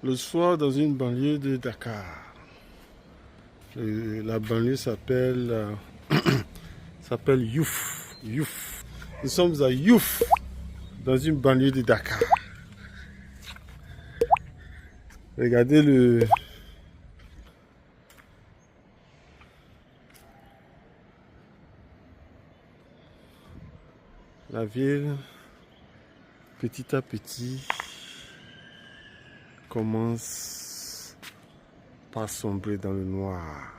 Le soir, dans une banlieue de Dakar. La banlieue s'appelle Youf. Youf. Nous sommes à Youf, dans une banlieue de Dakar. Regardez la ville, petit à petit, commence par sombrer dans le noir.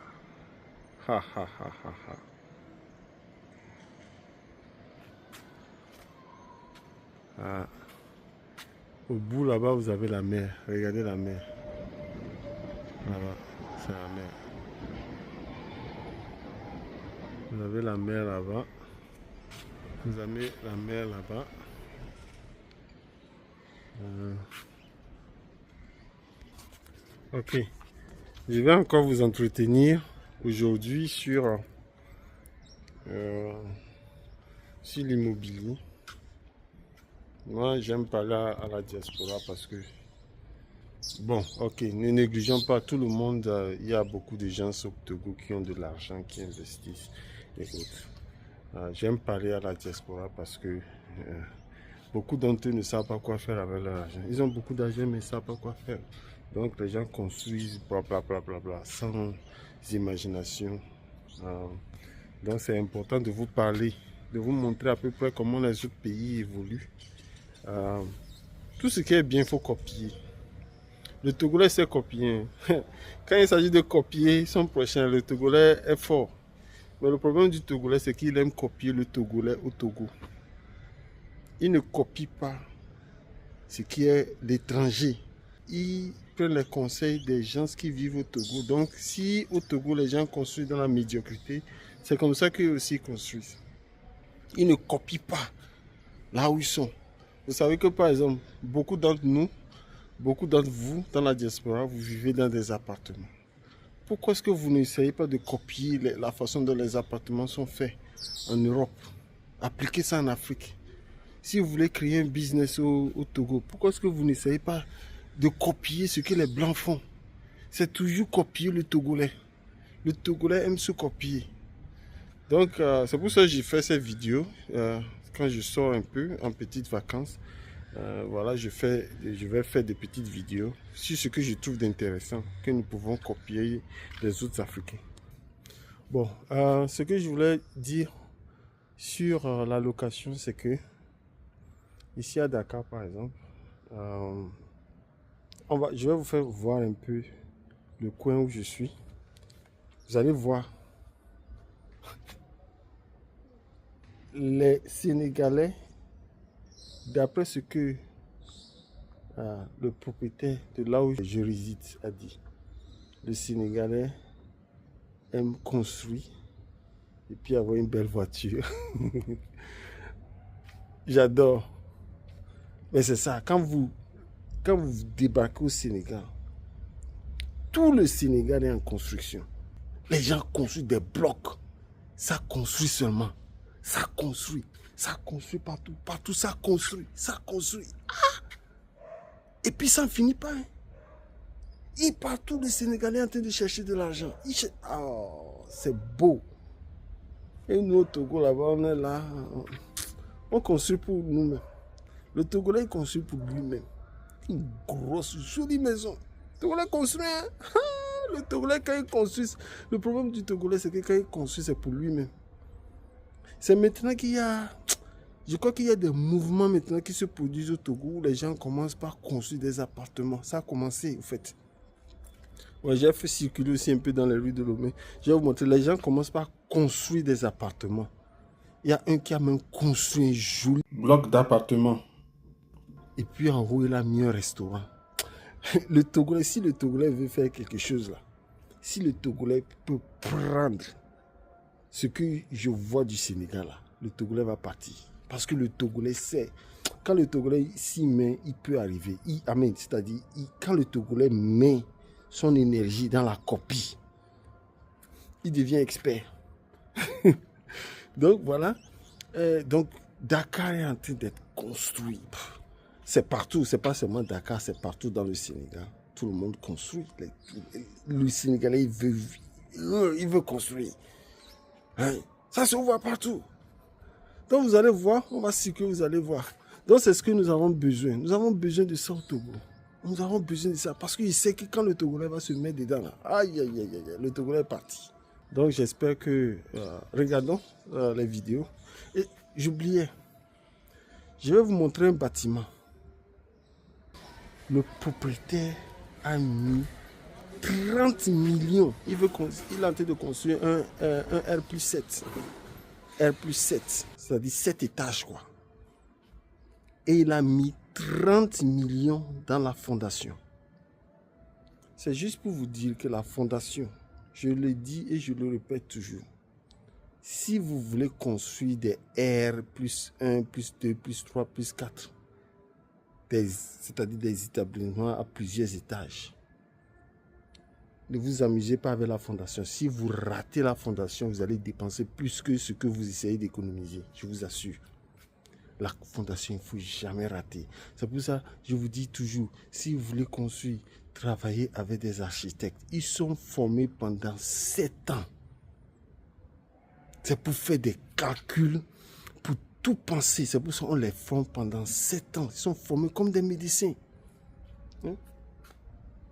Ha ha ha ha ha. Ah. Au bout là-bas, vous avez la mer. Regardez la mer. Là-bas, c'est la mer. Vous avez la mer là-bas. Vous avez la mer là-bas. Ok. Je vais encore vous entretenir aujourd'hui sur l'immobilier. Moi, j'aime parler à la diaspora parce que, bon, ok, ne négligeons pas tout le monde. Il y a beaucoup de gens au Togo qui ont de l'argent, qui investissent et autres. J'aime parler à la diaspora parce que beaucoup d'entre eux ne savent pas quoi faire avec leur argent. Ils ont beaucoup d'argent mais ils ne savent pas quoi faire. Donc les gens construisent bla bla bla bla bla sans imagination. Donc c'est important de vous parler, de vous montrer à peu près comment les autres pays évoluent. Tout ce qui est bien, il faut copier. Le Togolais sait copier. Quand il s'agit de copier son prochain, le Togolais est fort. Mais le problème du Togolais, c'est qu'il aime copier le Togolais au Togo. Il ne copie pas ce qui est l'étranger. Il prend les conseils des gens qui vivent au Togo. Donc, si au Togo, les gens construisent dans la médiocrité, c'est comme ça qu'eux aussi construisent. Ils ne copient pas là où ils sont. Vous savez que, par exemple, beaucoup d'entre nous, beaucoup d'entre vous, dans la diaspora, vous vivez dans des appartements. Pourquoi est-ce que vous n'essayez pas de copier la façon dont les appartements sont faits en Europe? Appliquez ça en Afrique. Si vous voulez créer un business au Togo, pourquoi est-ce que vous n'essayez pas de copier ce que les Blancs font? C'est toujours copier le Togolais. Le Togolais aime se copier. Donc, c'est pour ça que j'ai fait cette vidéo. Quand je sors un peu en petites vacances, voilà, je vais faire des petites vidéos sur ce que je trouve d'intéressant, que nous pouvons copier des autres Africains. Bon, ce que je voulais dire sur la location, c'est que ici à Dakar, par exemple, je vais vous faire voir un peu le coin où je suis. Vous allez voir les Sénégalais, d'après ce que le propriétaire de là où je réside a dit. Le Sénégalais aime construire et puis avoir une belle voiture. J'adore. Mais c'est ça, quand vous débarquez au Sénégal, tout le Sénégal est en construction. Les gens construisent des blocs. Ça construit seulement. Ça construit partout. Partout, ça construit. Et puis ça ne finit pas. Et partout, les Sénégalais sont en train de chercher de l'argent. C'est beau. Et nous, au Togo, là-bas, on est là. On construit pour nous-mêmes. Le Togolais, il construit pour lui-même. Une grosse, jolie maison. Le Togolais construit, hein? Le Togolais, quand il construit, le problème du Togolais, c'est que quand il construit, c'est pour lui-même. C'est maintenant qu'il y a... Je crois qu'il y a des mouvements maintenant qui se produisent au Togo où les gens commencent par construire des appartements. Ça a commencé, en fait. Ouais, j'ai fait circuler aussi un peu dans les rues de Lomé. Je vais vous montrer. Les gens commencent par construire des appartements. Il y a un qui a même construit un joli bloc d'appartements. Et puis en haut, il a mis un restaurant. Le Togolais, si le Togolais veut faire quelque chose là, si le Togolais peut prendre ce que je vois du Sénégal là, le Togolais va partir. Parce que le Togolais sait, quand le Togolais s'y met, il peut arriver. C'est-à-dire, quand le Togolais met son énergie dans la copie, il devient expert. Donc voilà. Donc Dakar est en train d'être construit. C'est partout, c'est pas seulement Dakar, c'est partout dans le Sénégal. tout le monde construit. Le Sénégalais, il veut construire. Hein? Ça se voit partout. Donc vous allez voir, on va circuler, vous allez voir. Donc c'est ce que nous avons besoin. Nous avons besoin de ça au Togo. Nous avons besoin de ça parce qu'il sait que quand le Togolais va se mettre dedans, là, aïe, aïe, aïe, aïe, le Togolais est parti. Donc j'espère que, regardons les vidéos. Et j'oubliais, je vais vous montrer un bâtiment. Le propriétaire a mis 30 millions. Il est en train de construire un R+7. R+7, c'est-à-dire 7 étages, quoi. Et il a mis 30 millions dans la fondation. C'est juste pour vous dire que la fondation, je le dis et je le répète toujours, si vous voulez construire des R+1, +2, +3, +4, c'est-à-dire des établissements à plusieurs étages, ne vous amusez pas avec la fondation. Si vous ratez la fondation, vous allez dépenser plus que ce que vous essayez d'économiser. Je vous assure. La fondation, il ne faut jamais rater. C'est pour ça que je vous dis toujours, si vous voulez construire, travaillez avec des architectes. Ils sont formés pendant 7 ans. C'est pour faire des calculs, pour tout penser. C'est pour ça qu'on les forme pendant 7 ans. Ils sont formés comme des médecins. Hein?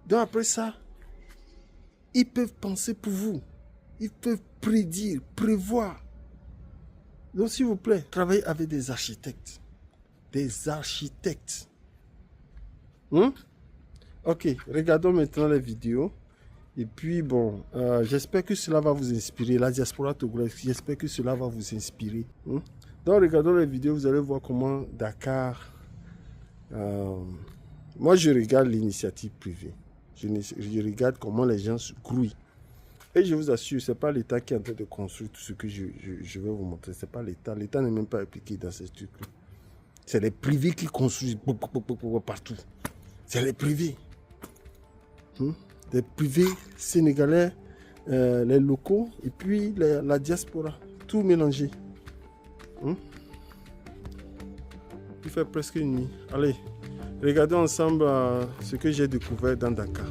Donc après ça, ils peuvent penser pour vous. Ils peuvent prédire, prévoir. Donc, s'il vous plaît, travaillez avec des architectes. Des architectes. Ok, regardons maintenant les vidéos. Et puis, bon, j'espère que cela va vous inspirer. La diaspora togolaise, j'espère que cela va vous inspirer. Donc, regardons les vidéos, vous allez voir comment Dakar... moi, je regarde l'initiative privée. Je regarde comment les gens se grouillent. Et je vous assure, ce n'est pas l'État qui est en train de construire tout ce que je vais vous montrer. Ce n'est pas l'État. L'État n'est même pas impliqué dans ces trucs-là. C'est les privés qui construisent partout. C'est les privés. Les privés sénégalais, les locaux, et puis la diaspora. Tout mélangé. Il fait presque une nuit. Allez. Regardons ensemble ce que j'ai découvert dans Dakar.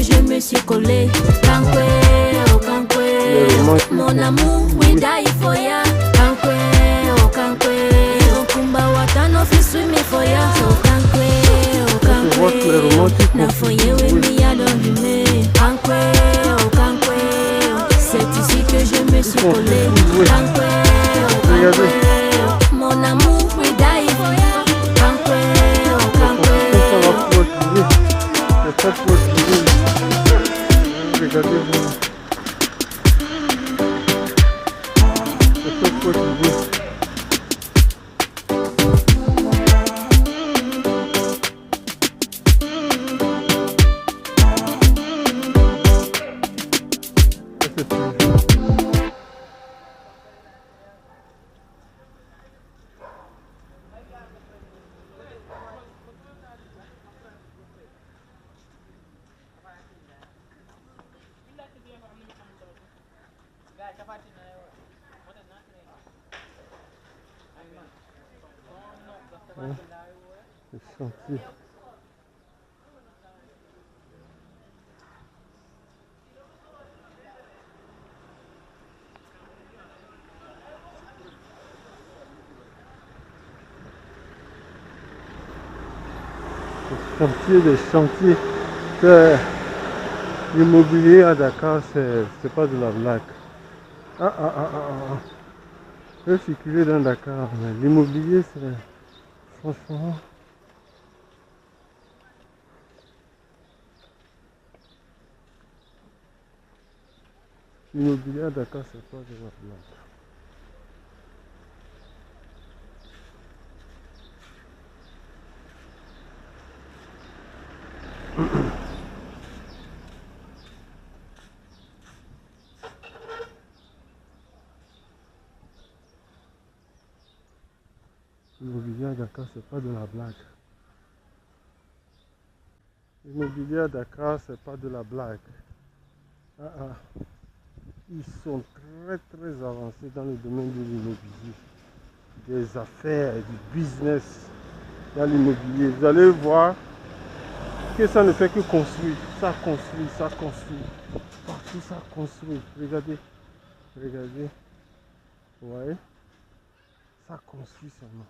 que je me suis collé. Kankwe, oh Kankwe, mon amour, we die for ya. Kankwe, oh Kankwe, Okumba watano fisumi for ya. Oh Kankwe, oh Kankwe, na foye we mi adonne. Kankwe, oh Kankwe, c'est ici que je me suis collé. Kankwe, oh Kankwe, mon amour, we die for ya. Kankwe, oh Kankwe. Regardez-vous. C'est quoi tu veux? Le chantier. Le chantier des chantiers. L'immobilier à Dakar, c'est pas de la blague. Je vais circuler dans Dakar, mais l'immobilier, c'est franchement. L'immobilier à Dakar, c'est pas de la blague. L'immobilier à Dakar, c'est pas de la blague. L'immobilier à Dakar, c'est pas de la blague. Ils sont très avancés dans le domaine de l'immobilier. Des affaires, du business dans l'immobilier. Vous allez voir que ça ne fait que construire. Ça construit, ça construit. Partout ça construit. Regardez. Regardez. Vous voyez? Ça construit seulement.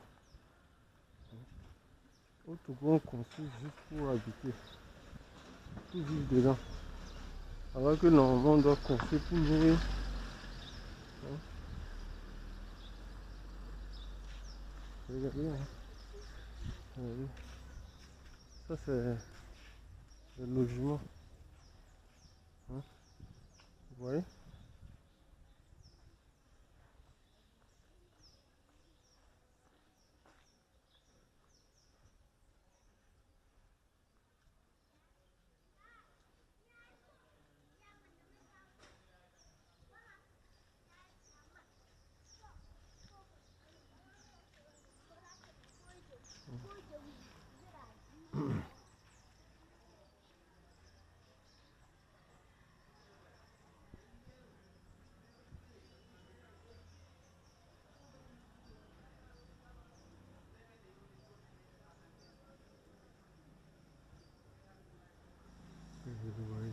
Au Togo, on construit juste pour habiter. Tout vivre dedans. Alors que normalement, on doit construire pour louer. Regardez. Regardez. Ça, c'est le logement. Vous voyez?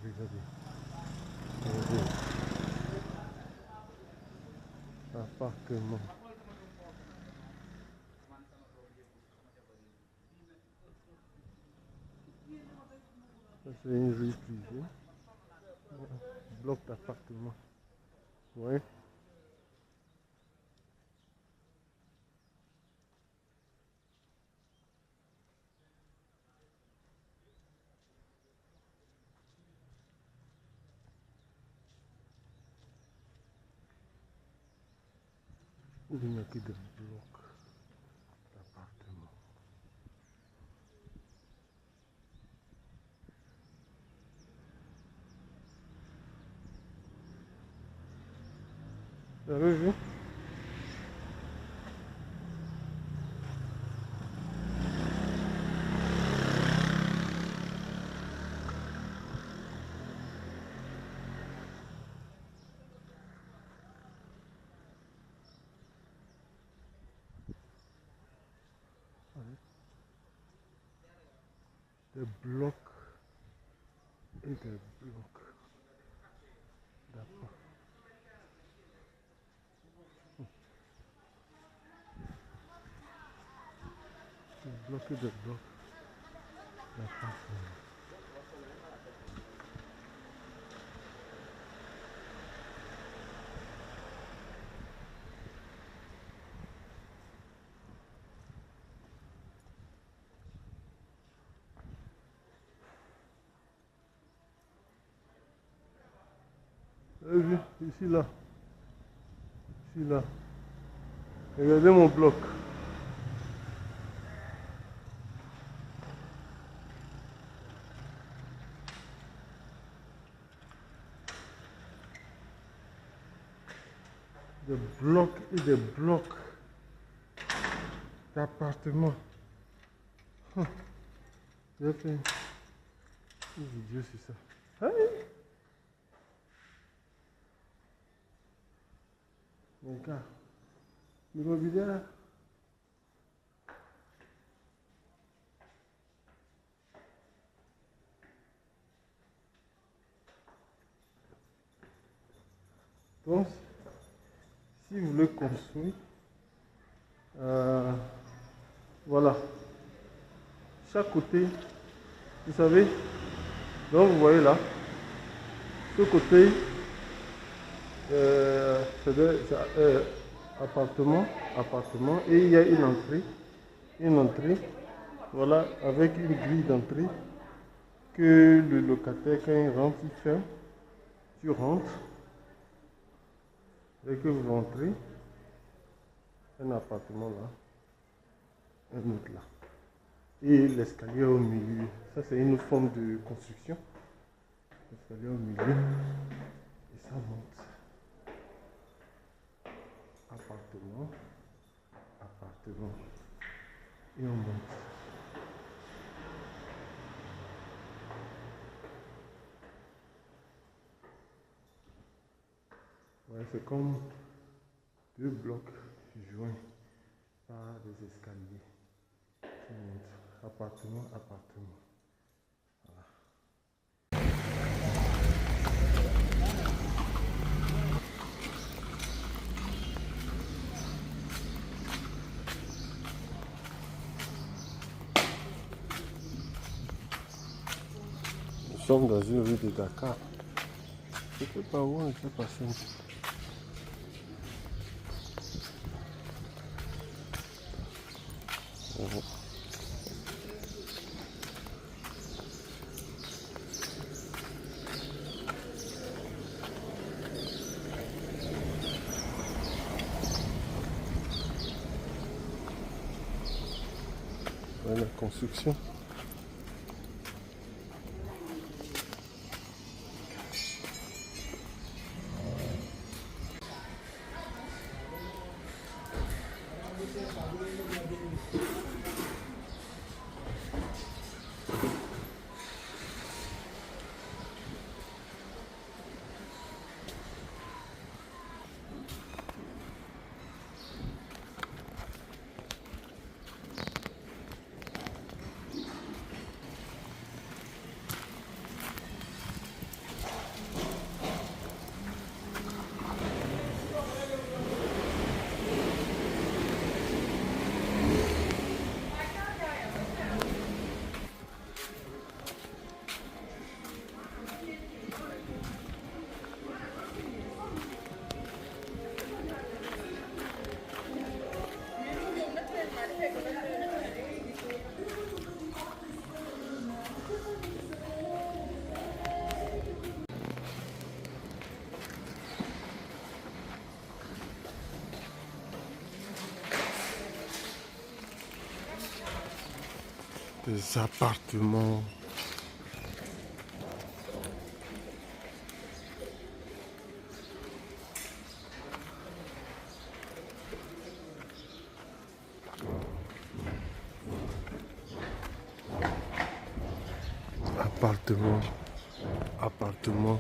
Regardez. Appartement. Ça, c'est une rue privée. Bloc d'appartement. Ouais. Il n'y a que des blocs d'appartement. Vous avez vu? Des blocs et des blocs. D'accord. Des blocs et des blocs. D'appartements. Vous avez vu, ici là. Ici là. Regardez mon bloc. Des blocs et des blocs d'appartements. J'ai fait une vidéo sur ça. Hey! Mon gars, numéro vidéo là. Donc, si vous voulez construire, voilà, chaque côté, vous savez, donc vous voyez là, ce côté, c'est appartement, et il y a une entrée, voilà, avec une grille d'entrée que le locataire, quand il rentre, il ferme, tu rentres. Dès que vous rentrez, un appartement là, un autre là. Et l'escalier au milieu. Ça, c'est une forme de construction. L'escalier au milieu. Et ça monte. Appartement. Appartement. Et on monte. Ouais, c'est comme deux blocs joints par des escaliers qui montent. Appartement, appartement. Voilà. Nous sommes dans une rue de Dakar. Je ne sais pas où on peut passer. La construction. Des appartements. Appartement, appartement.